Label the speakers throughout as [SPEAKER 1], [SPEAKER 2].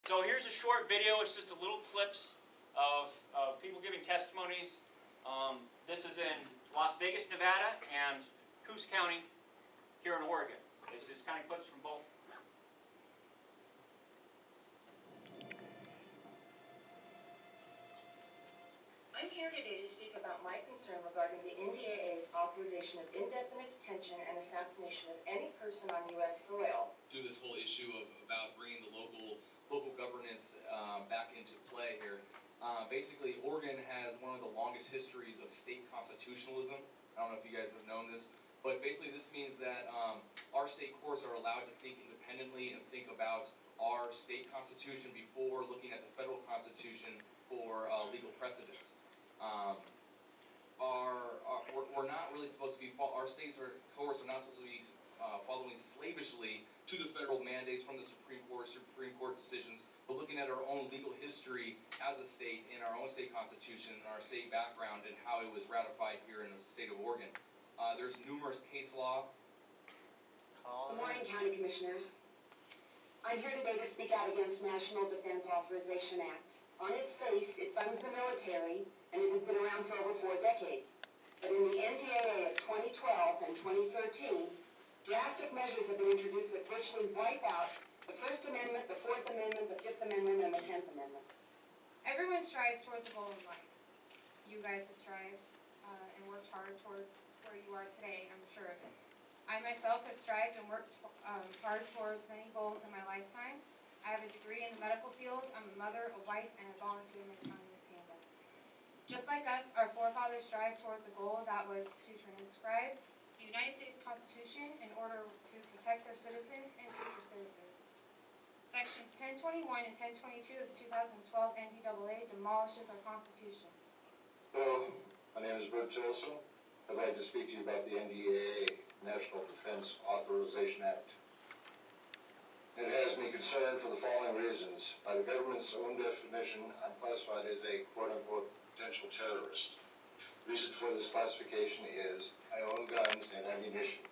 [SPEAKER 1] So here's a short video. It's just a little clips of people giving testimonies. This is in Las Vegas, Nevada, and Coos County here in Oregon. This is kind of clips from both.
[SPEAKER 2] I'm here today to speak about my concern regarding the NDAA's authorization of indefinite detention and assassination of any person on U.S. soil.
[SPEAKER 3] To this whole issue about bringing the local governance back into play here. Basically, Oregon has one of the longest histories of state constitutionalism. I don't know if you guys have known this, but basically this means that our state courts are allowed to think independently and think about our state constitution before looking at the federal constitution for legal precedents. We're not really supposed to be, our states or courts are not supposed to be following slavishly to the federal mandates from the Supreme Court decisions, but looking at our own legal history as a state in our own state constitution and our state background and how it was ratified here in the state of Oregon. There's numerous case law.
[SPEAKER 2] Good morning, County Commissioners. I'm here today to speak out against National Defense Authorization Act. On its face, it funds the military, and it has been around for over 4 decades. But in the NDAA of 2012 and 2013, drastic measures have been introduced that virtually wipe out the First Amendment, the Fourth Amendment, the Fifth Amendment, and the 10th Amendment.
[SPEAKER 4] Everyone strives towards a goal in life. You guys have strived and worked hard towards where you are today, I'm sure of it. I myself have strived and worked hard towards many goals in my lifetime. I have a degree in the medical field, I'm a mother, a wife, and I volunteer my time with PANDA. Just like us, our forefathers strived towards a goal that was to transcribe the United States Constitution in order to protect their citizens and future citizens. Sections 1021 and 1022 of the 2012 NDAA demolishes our Constitution.
[SPEAKER 5] Hello, my name is Bert Tilson. I'd like to speak to you about the NDAA, National Defense Authorization Act. It has me concerned for the following reasons. By the government's own definition, I'm classified as a quote-unquote potential terrorist. The reason for this classification is I own guns and ammunition.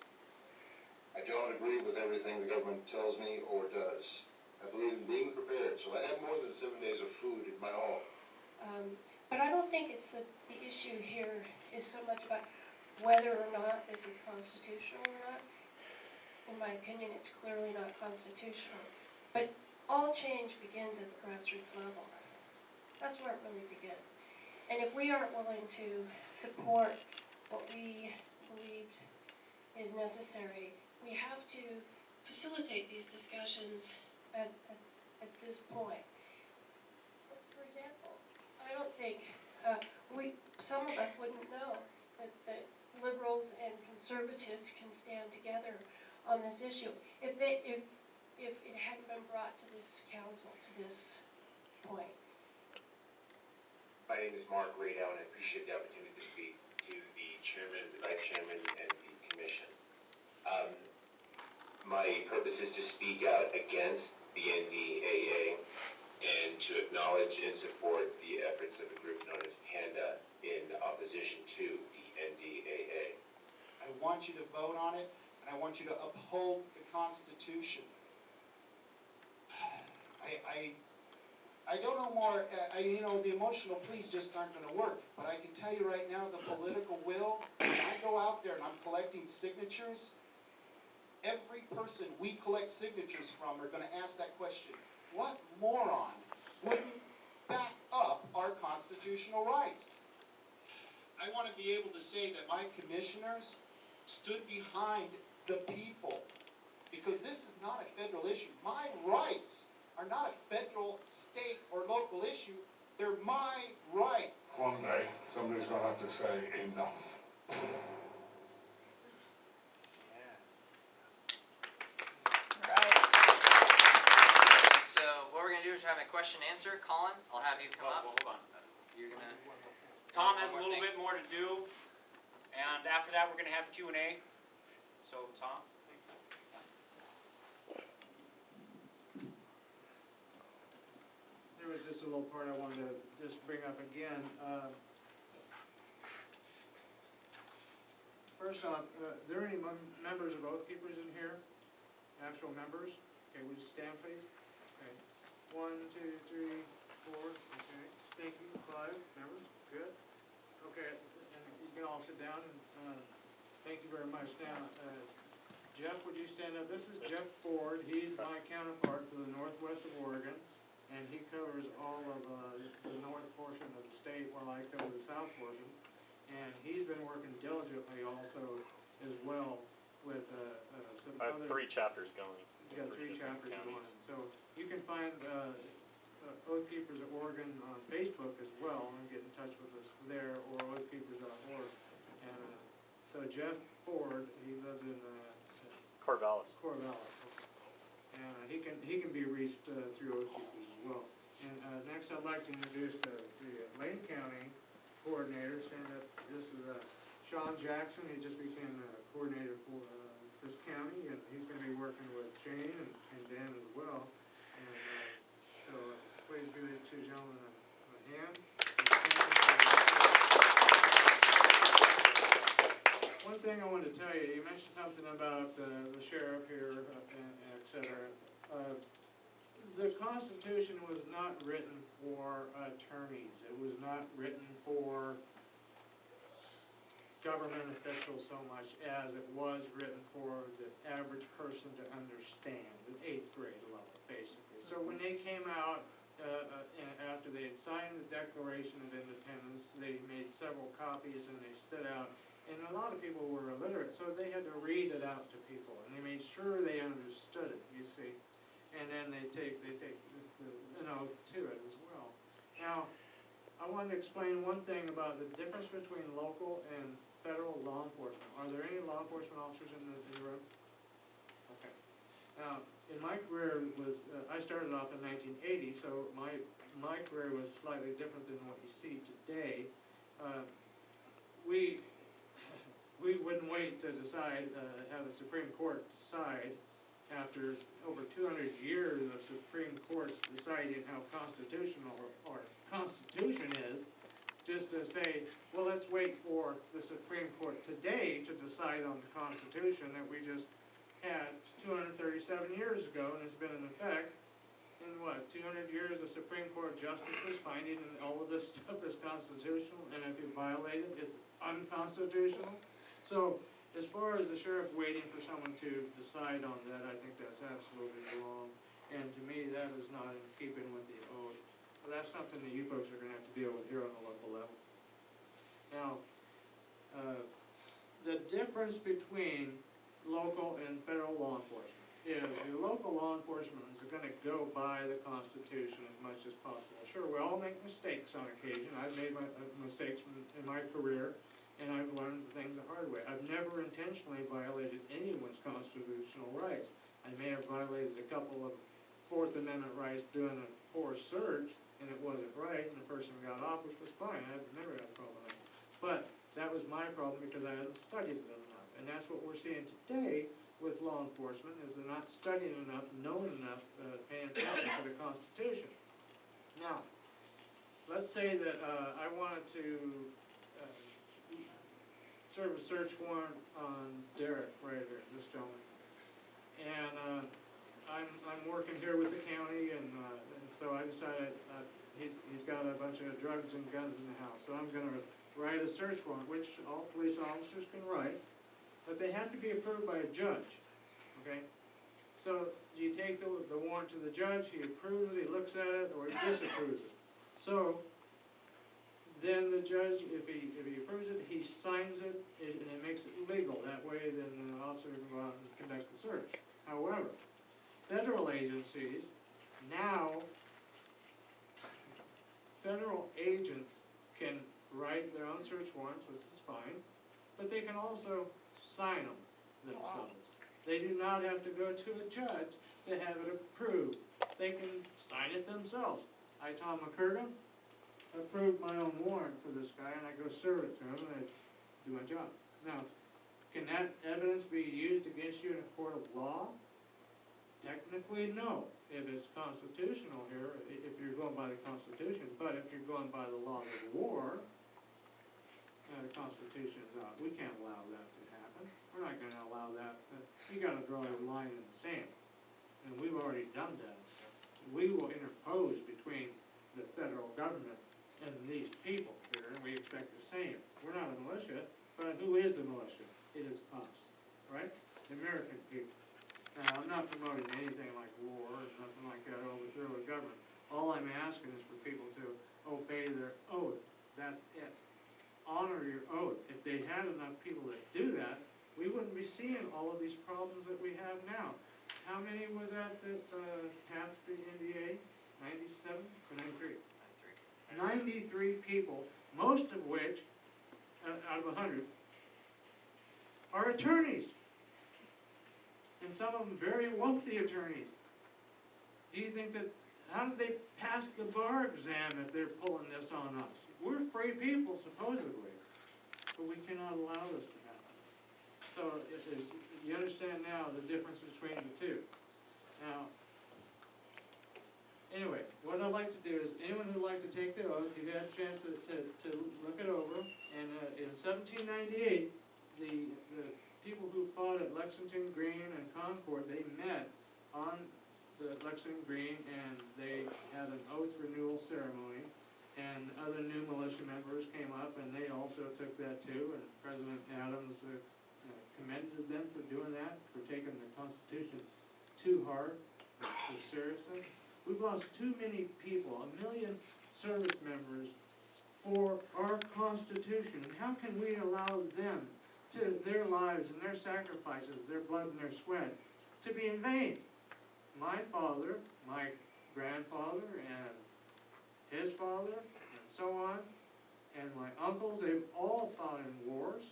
[SPEAKER 5] I don't agree with everything the government tells me or does. I believe in being prepared, so I have more than 7 days of food in my home.
[SPEAKER 6] But I don't think it's the issue here is so much about whether or not this is constitutional or not. In my opinion, it's clearly not constitutional. But all change begins at the grassroots level. That's where it really begins. And if we aren't willing to support what we believed is necessary, we have to facilitate these discussions at this point. For example, I don't think some of us wouldn't know that liberals and conservatives can stand together on this issue if it hadn't been brought to this council to this point.
[SPEAKER 7] My name is Mark Radow, and I appreciate the opportunity to speak to the chairman, the vice chairman, and the commission. My purpose is to speak out against the NDAA and to acknowledge and support the efforts of a group known as PANDA in opposition to the NDAA.
[SPEAKER 8] I want you to vote on it, and I want you to uphold the Constitution. I don't know more, the emotional pleas just aren't going to work, but I can tell you right now the political will, when I go out there and I'm collecting signatures, every person we collect signatures from are going to ask that question. What moron wouldn't back up our constitutional rights? I want to be able to say that my commissioners stood behind the people, because this is not a federal issue. My rights are not a federal, state, or local issue. They're my rights.
[SPEAKER 9] One day, somebody's going to have to say enough.
[SPEAKER 10] So what we're going to do is have a question and answer. Colin, I'll have you come up.
[SPEAKER 1] Hold on.
[SPEAKER 10] You're going to...
[SPEAKER 1] Tom has a little bit more to do, and after that we're going to have Q&A. So, Tom?
[SPEAKER 11] There was just a little part I wanted to just bring up again. First off, are there any members of Oath Keepers in here? Actual members? Okay, would you stand please? Okay. 1, 2, 3, 4, okay. Thank you, 5 members, good. Okay, and you can all sit down and, thank you very much. Now, Jeff, would you stand up? This is Jeff Ford, he's my counterpart for the northwest of Oregon, and he covers all of, the north portion of the state while I cover the south portion. And he's been working diligently also as well with, some
[SPEAKER 12] I have
[SPEAKER 11] other.
[SPEAKER 12] 3 chapters going.
[SPEAKER 11] He's got 3
[SPEAKER 12] different
[SPEAKER 11] chapters
[SPEAKER 12] counties.
[SPEAKER 11] going, so you can find, Oath Keepers of Oregon on Facebook as well, and get in touch with us there, or oathkeepers.org. And, so Jeff Ford, he lives in,
[SPEAKER 12] Corvallis.
[SPEAKER 11] Corvallis. And he can be reached, through Oath Keepers as well. And, next I'd like to introduce, the Lane County coordinator, stand up, this is, Sean Jackson, he just became the coordinator for, this county, and he's gonna be working with Jane and Dan as well. And, so, please give the two gentlemen a hand. One thing I wanted to tell you, you mentioned something about, the sheriff here, and et cetera. The Constitution was not written for attorneys, it was not written for government officials so much as it was written for the average person to understand, the 8th grade level, basically. So when they came out, after they had signed the Declaration of Independence, they made several copies and they stood out. And a lot of people were illiterate, so they had to read it out to people, and they made sure they understood it, you see. And then they take an oath to it as well. Now, I wanted to explain one thing about the difference between local and federal law enforcement. Are there any law enforcement officers in the room? Okay. Now, in my career I started off in 1980, so my career was slightly different than what you see today. We wouldn't wait to decide, have the Supreme Court decide after over 200 years of Supreme Courts deciding how constitutional our Constitution is, just to say, well, let's wait for the Supreme Court today to decide on the Constitution that we just had 237 years ago, and it's been in effect. In what, 200 years of Supreme Court justices finding all of this stuff is constitutional, and if you violate it, it's unconstitutional. So, as far as the sheriff waiting for someone to decide on that, I think that's absolutely wrong. And to me, that is not in keeping with the oath. Well, that's something that you folks are gonna have to deal with here on the local level. Now, the difference between local and federal law enforcement is your local law enforcement is gonna go by the Constitution as much as possible. Sure, we all make mistakes on occasion. I've made mistakes in my career, and I've learned things the hard way. I've never intentionally violated anyone's constitutional rights. I may have violated a couple of Fourth Amendment rights doing a forced search, and it wasn't right, and the person got off, which was fine. I've never had a problem with that. But that was my problem because I hadn't studied it enough. And that's what we're seeing today with law enforcement, is they're not studying enough, knowing enough, paying attention to the Constitution. Now, let's say that I wanted to serve a search warrant on Derek right here, this gentleman. And I'm working here with the county, and so I decided he's got a bunch of drugs and guns in the house. So I'm gonna write a search warrant, which all police officers can write, but they have to be approved by a judge, okay? So you take the warrant to the judge, he approves it, he looks at it, or he disapproves it. So then the judge, if he approves it, he signs it, and it makes it legal. That way, then the officer can go out and conduct the search. However, federal agencies, now, federal agents can write their own search warrants, which is fine, but they can also sign them themselves. They do not have to go to a judge to have it approved. They can sign it themselves. I, Tom McCurgan, approved my own warrant for this guy, and I go serve it to him, and I do my job. Now, can that evidence be used against you in a court of law? Technically, no, if it's constitutional here, if you're going by the Constitution. But if you're going by the laws of war, the Constitution is out. We can't allow that to happen. We're not gonna allow that. You gotta draw a line in the sand. And we've already done that. we will interpose between the federal government and these people here, and we expect the same. We're not a militia, but who is a militia? It is us, right? The American people. Now, I'm not promoting anything like war or nothing like that, overthrow the government. All I'm asking is for people to obey their oath. That's it. Honor your oath. If they had enough people that do that, we wouldn't be seeing all of these problems that we have now. How many was that passed the NDA? 97 or 93? 93 people, most of which, out of 100, are attorneys. And some of them very wealthy attorneys. Do you think that, how did they pass the bar exam if they're pulling this on us? We're free people, supposedly, but we cannot allow this to happen. So, you understand now the difference between the two. Now, anyway, what I'd like to do is, anyone who'd like to take the oath, you've had a chance to look it over, and in 1798, the people who fought at Lexington Green and Concord, they met on the Lexington Green, and they had an oath renewal ceremony, and other new militia members came up, and they also took that too, and President Adams commended them for doing that, for taking the Constitution too hard, with seriousness. We've lost too many people, 1 million service members, for our Constitution. And how can we allow them to their lives and their sacrifices, their blood and their sweat, to be in vain? My father, my grandfather, and his father, and so on, and my uncles, they've all fought in wars.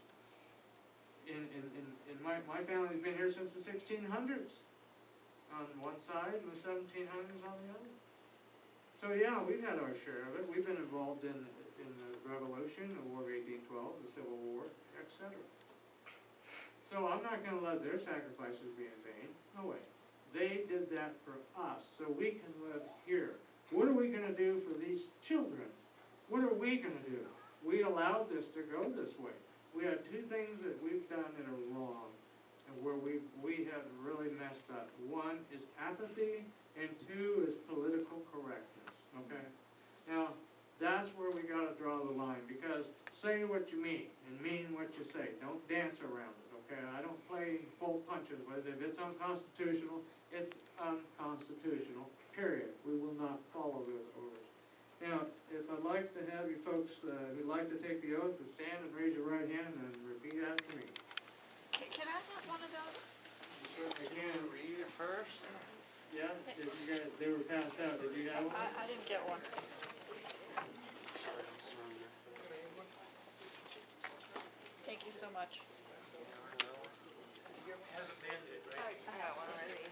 [SPEAKER 11] My family's been here since the 1600s on one side and the 1700s on the other. So yeah, we've had our share of it. We've been involved in the Revolution, the War of 1812, the Civil War, etc. So I'm not going to let their sacrifices be in vain. No way. They did that for us, so we can live here. What are we going to do for these children? What are we going to do? We allowed this to go this way. We have two things that we've done that are wrong, and where we have really messed up. One is apathy, and two is political correctness, okay? Now, that's where we got to draw the line, because say what you mean, and mean what you say. Don't dance around it, okay? I don't play full punches with it. If it's unconstitutional, it's unconstitutional, period. We will not follow those orders. Now, if I'd like to have you folks who'd like to take the oath to stand and raise your right hand and repeat after me.
[SPEAKER 13] Can I have one of those?
[SPEAKER 11] You certainly can.
[SPEAKER 10] Read it first.
[SPEAKER 11] Yeah, did you guys, they were passed out, did you have one?
[SPEAKER 13] I didn't get one. Thank you so much. I got one already.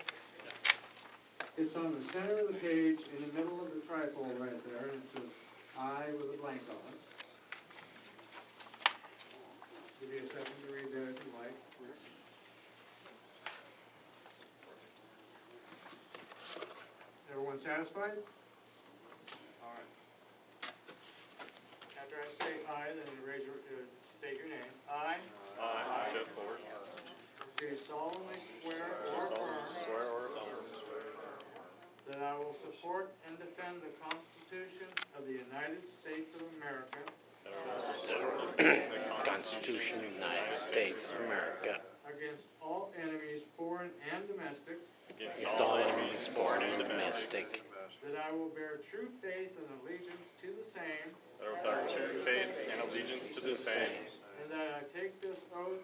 [SPEAKER 11] It's on the center of the page, in the middle of the trifold right there, and it says I with a blank on it. Give you a second to read that if you like. Everyone satisfied? All right. After I say I, then you raise your, state your name. I.
[SPEAKER 12] I, Jeff Ford.
[SPEAKER 11] Do solemnly swear or affirm that I will support and defend the Constitution of the United States of America
[SPEAKER 14] Constitution of the United States of America
[SPEAKER 11] against all enemies, foreign and domestic,
[SPEAKER 12] Against
[SPEAKER 14] all enemies, foreign and domestic,
[SPEAKER 11] that I will bear true faith and allegiance to the same,
[SPEAKER 12] that I will bear true faith and allegiance to the same,
[SPEAKER 11] and that I take this oath,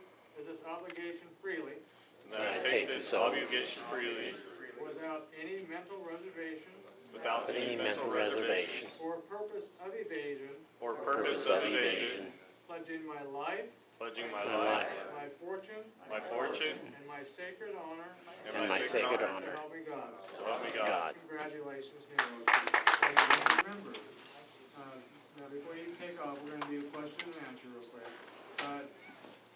[SPEAKER 11] this obligation freely,
[SPEAKER 12] and that I take this obligation freely
[SPEAKER 11] without any mental reservation
[SPEAKER 12] without any mental reservation
[SPEAKER 11] or purpose of evasion,
[SPEAKER 12] or purpose of evasion,
[SPEAKER 11] pledging my life,
[SPEAKER 12] pledging my life,
[SPEAKER 11] my fortune,
[SPEAKER 12] and
[SPEAKER 11] my sacred honor,
[SPEAKER 14] and my sacred
[SPEAKER 11] so
[SPEAKER 14] honor.
[SPEAKER 11] help me God.
[SPEAKER 12] So help me God.
[SPEAKER 11] Congratulations, new oath. Remember, now before you take off, we're going to do question and answer real quick.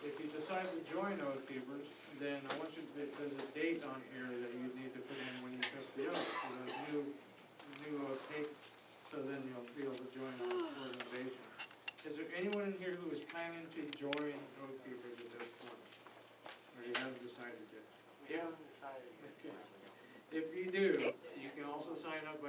[SPEAKER 11] If you decide to join Oath Keepers, then I want you to, there's a date on here that you need to put in when you took the oath. So there's new oath takes, so then you'll be able to join our organization. Is there anyone in here who is planning to join Oath Keepers at this point? Or you haven't decided yet?
[SPEAKER 8] We haven't decided.
[SPEAKER 11] Okay. If you do, you can also sign up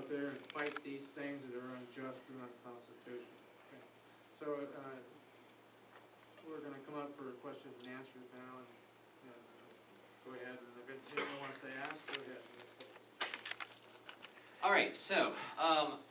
[SPEAKER 11] out there and fight these things that are unjust and unconstitutional. Okay. So, we're gonna come up for questions and answers now, and go ahead, and if anyone wants to ask, go ahead.
[SPEAKER 10] All right, so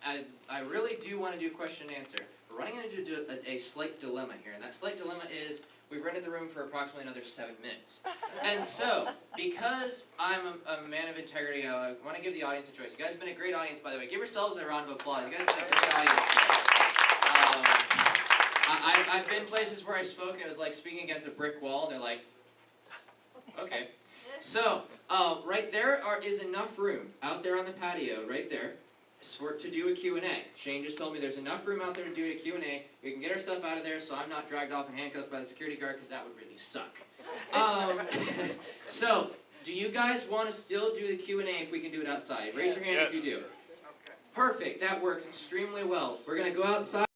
[SPEAKER 10] I really do want to do question and answer. We're running into a slight dilemma here, and that slight dilemma is we've rented the room for approximately another 7 minutes. And so, because I'm a man of integrity, I want to give the audience a choice. You guys have been a great audience, by the way. Give yourselves a round of applause. You guys have been a great audience today. I've been places where I've spoken, it was like speaking against a brick wall, and they're like, okay. So, right there is enough room out there on the patio, right there, to do a Q&A. Shane just told me there's enough room out there to do a Q&A. We can get our stuff out of there so I'm not dragged off in handcuffs by the security guard, because that would really suck. So, do you guys want to still do the Q&A if we can do it outside? Raise your hand if you do. Perfect, that works extremely well. We're going to go outside.